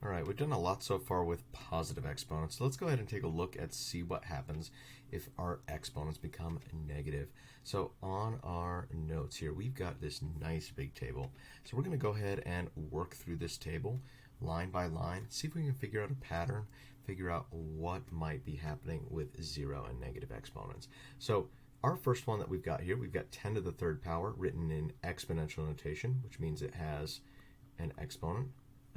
All right, we've done a lot so far with positive exponents. So let's go ahead and take a look at see what happens if our exponents become negative. So on our notes here, we've got this nice big table. So we're going to go ahead and work through this table line by line, see if we can figure out a pattern, figure out what might be happening with 0 and negative exponents. So our first one that we've got here, we've got 10 to the third power written in exponential notation, which means it has an exponent,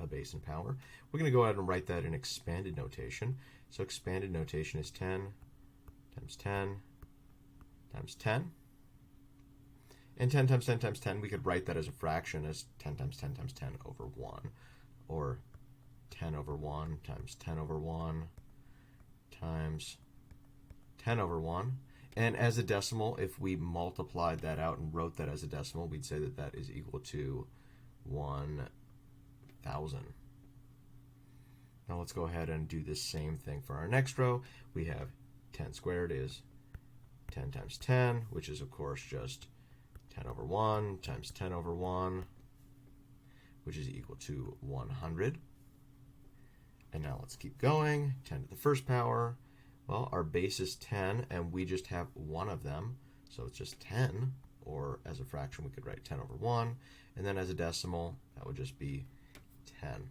a base in power. We're going to go ahead and write that in expanded notation. So expanded notation is 10 times 10 times 10. And 10 times 10 times 10, we could write that as a fraction as 10 times 10 times 10 over 1. Or 10 over 1 times 10 over 1 times 10 over 1. And as a decimal, if we multiplied that out and wrote that as a decimal, we'd say that that is equal to 1,000. Now let's go ahead and do the same thing for our next row. We have 10 squared is 10 times 10, which is of course just 10 over 1 times 10 over 1, which is equal to 100. And now let's keep going. 10 to the first power. Well, our base is 10, and we just have one of them, so it's just 10. Or as a fraction, we could write 10 over 1. And then as a decimal, that would just be 10.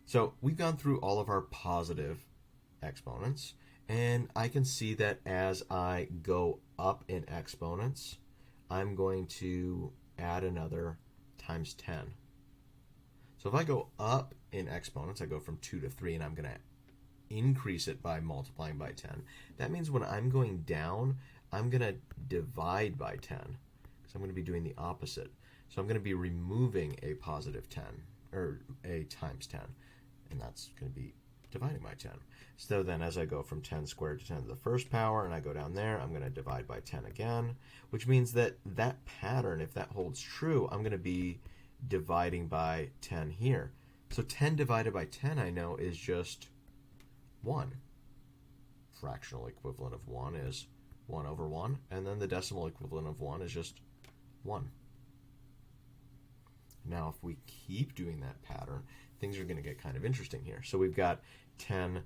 So we've gone through all of our positive exponents, and I can see that as I go up in exponents, I'm going to add another times 10. So if I go up in exponents, I go from 2 to 3, and I'm going to increase it by multiplying by 10. That means when I'm going down, I'm going to divide by 10, because I'm going to be doing the opposite. So I'm going to be removing a positive 10, or a times 10, and that's going to be dividing by 10. So then as I go from 10 squared to 10 to the first power, and I go down there, I'm going to divide by 10 again, which means that that pattern, if that holds true, I'm going to be dividing by 10 here. So 10 divided by 10, I know, is just 1. Fractional equivalent of 1 is 1 over 1, and then the decimal equivalent of 1 is just 1. Now, if we keep doing that pattern, things are going to get kind of interesting here. So we've got 10,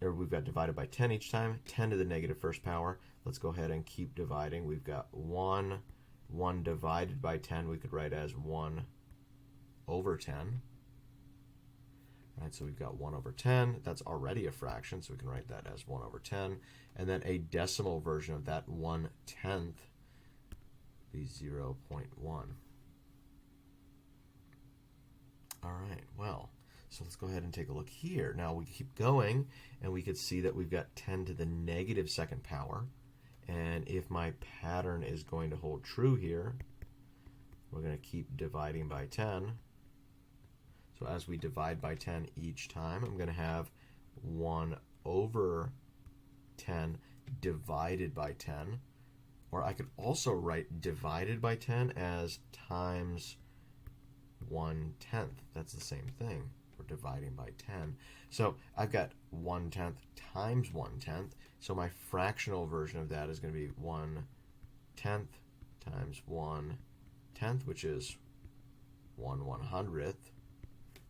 or we've got divided by 10 each time, 10 to the negative first power. Let's go ahead and keep dividing. We've got 1 divided by 10, we could write as 1 over 10. Right, so we've got 1 over 10. That's already a fraction, so we can write that as 1 over 10. And then a decimal version of that 1/10 be 0.1. All right, well, so let's go ahead and take a look here. Now we keep going, and we could see that we've got 10 to the negative second power. And if my pattern is going to hold true here, we're going to keep dividing by 10. So as we divide by 10 each time, I'm going to have 1 over 10 divided by 10. Or I could also write divided by 10 as times 1/10. That's the same thing. We're dividing by 10. So I've got 1/10 times 1/10. So my fractional version of that is going to be 1/10 times 1/10, which is 1/100th.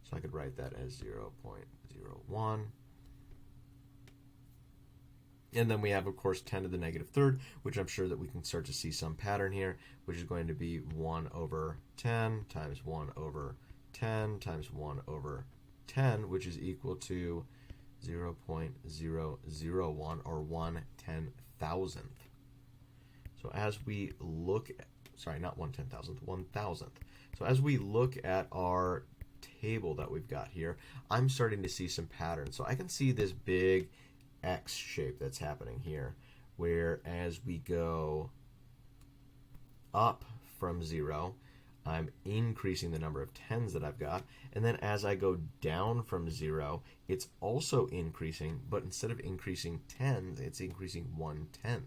So I could write that as 0.01. And then we have, of course, 10 to the negative third, which I'm sure that we can start to see some pattern here, which is going to be 1 over 10 times 1 over 10 times 1 over 10, which is equal to 0.001, or 1/10,000th. So as we look at, sorry, not 1/10,000th, 1,000th. So as we look at our table that we've got here, I'm starting to see some patterns. So I can see this big X shape that's happening here, where as we go up from 0, I'm increasing the number of 10s that I've got, and then as I go down from 0, it's also increasing, but instead of increasing 10s, it's increasing 1/10.